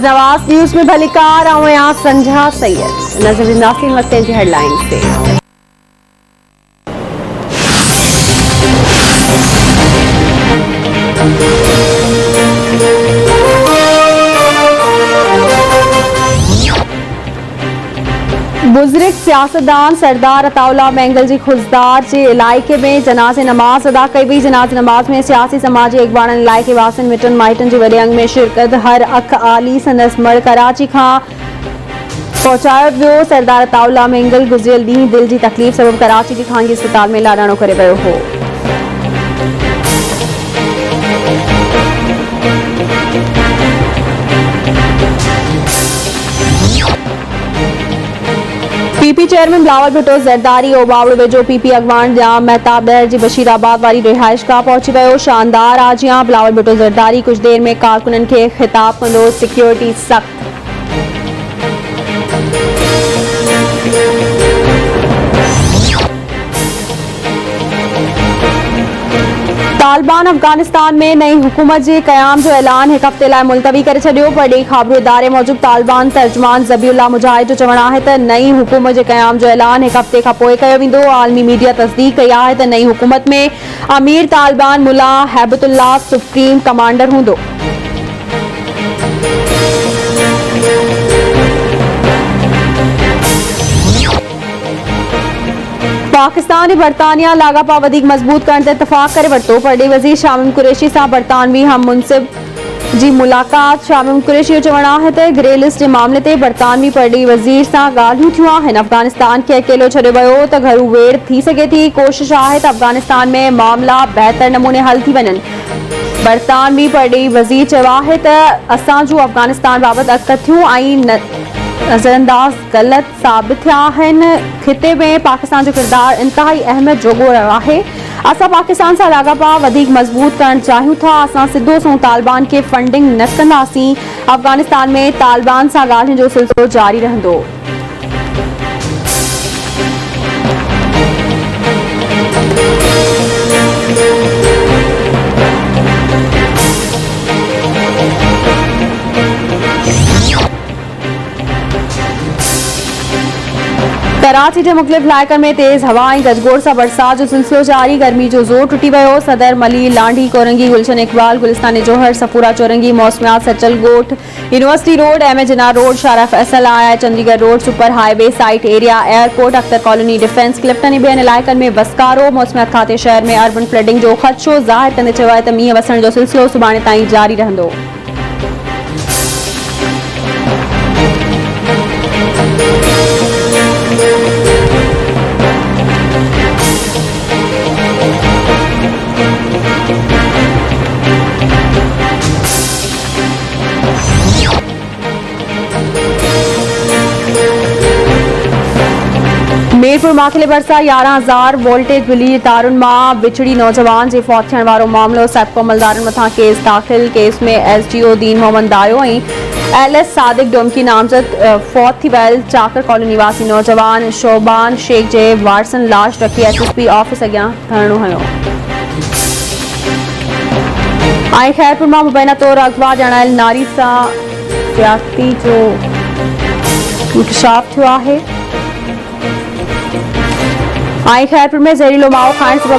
Nawaz news में भलीकार आऊं यहाँ संझा सैयद नजर नासिन वक्ते की हेडलाइन से। बुजुर्ग सियासतदान सरदार अताउल्ला मैंगल जी खुजदार जे इलाइके में जनाज़े नमाज अदा कई वई। जनाज़े नमाज में सियासी समाजी अगवाड़न इलाइके वासिन मिटन माइटन जी वॾे अंग में शिरकत। हर अख आली संदस मड़ कराची खां पहुंचायो वियो। सरदार अताउल्ला मैंगल गुज़िरियल ॾींहुं दिल जी तकलीफ़ सबब कराची जी खांगी अस्पताल में लाॾाणो करे वियो हो। पीपी चेयरमैन बिलावल भुट्टो ज़रदारी ओबावड़ो वेझो पीपी अगवान जाम महताब दहर जी बशीराबाद वारी रिहाइश खां पहुची वियो। शानदार आजियां बिलावल भुट्टो ज़रदारी कुछ देर में कारकुनन खे खिताब कंदो। सिक्योरिटी सख्त। तालिबान अफगानिस्तान में नई हुकूमत जे क़याम जो ऐलान एक हफ़्ते लाइ मुलतवी करे छॾियो। वॾे ख़बरू इदारे मूजिब तालिबान तर्जुमान ज़बीउल्लाह मुजाहिद जो चवणु आहे त नई हुकूमत जे क़याम जो ऐलान एक हफ़्ते खां पोइ कयो वेंदो। आलमी मीडिया तस्दीक कई आहे त नई हुकूमत में अमीर तालिबान मुल्ला हैबतुल्लाह सुप्रीम कमांडर हूंदो। पाकिस्तान ऐं बरतानिया लाॻापा वधीक मज़बूत करण ते इतफ़ाक़ करे वरितो। परॾेही वज़ीर शामीम कुरैशी सां बरतानवी हम मुनसिब जी मुलाक़ात। शामीम कुरैशी जो चवणु आहे त ग्रे लिस्ट जे मामले ते बरतानवी परॾेही वज़ीर सां ॻाल्हियूं थियूं आहिनि। अफ़गानिस्तान खे अकेलो छॾियो वियो त घरू वेड़ थी सघे थी। कोशिश आहे त अफ़गानिस्तान में मामला बहितर नमूने हल थी वञनि। बरतानवी परॾेही वज़ीर चयो आहे त असां जूं अफ़गानिस्तान बाबति अटकथियूं ऐं नज़रअंदाज़ ग़लत साबित थिया आहिनि। ख़िते में पाकिस्तान जो किरदारु इंतहाई अहमियत जोॻो रहियो आहे। असां पाकिस्तान सां लाॻापा वधीक मज़बूत करणु चाहियूं था। असां सिधो संओं तालिबान खे फंडिंग न कंदासीं। अफ़गानिस्तान में तालिबान सां ॻाल्हियुनि जो सिलसिलो जारी रहंदो। कराची के मुख़्तलिफ़ इलाइक़नि में तेज़ हवा ऐं गजगोड़ सां बरसात जो सिलसिलो जारी। गर्मी जो ज़ोर टुटी वियो। सदर मली लांडी कोरंगी गुलशन इकबाल गुलिस्तान जोहर सफूरा चौरंगी Mausamiyat Sachal Goth university road M A Jinnah road Shahrah Faisal आया Chandigarh road super highway site area airport Akhtar colony defence Clifton ऐं ॿियनि इलाइक़नि में वसकारो। मौसमियात खाते शहर में अर्बन फ्लडिंग जो ख़दशो ज़ाहिर कंदे चयो आहे त मींहुं वसण जो सिलसिलो सुभाणे ताईं जारी रहंदो। मीरपुर माखिले भरिसां 11,000 वोल्टेज बिजली तारुनि मां विछड़ी नौजवान जे फौत थियण वारो मामलो। सबको अमलदारनि मथां केस दाख़िल। केस में एसडीओ दीन मोहम्मद दायो ऐं एलएस सादिक डोमकी नामज़द। फौत थी वियल चाकर कॉलोनी निवासी नौजवान शोबान शेख जे वारसन लाश रखी एसएसपी ऑफिस अॻियां धरणो हयो। ऐं ख़ैरपुर मां मुबैना तौरु अगवा ॼाणायल नारी सां ज़्यादती जो इंकशाफ थियो आहे। ऐं ख़ैरपुर में ज़हरीलो माओ खाइण सबब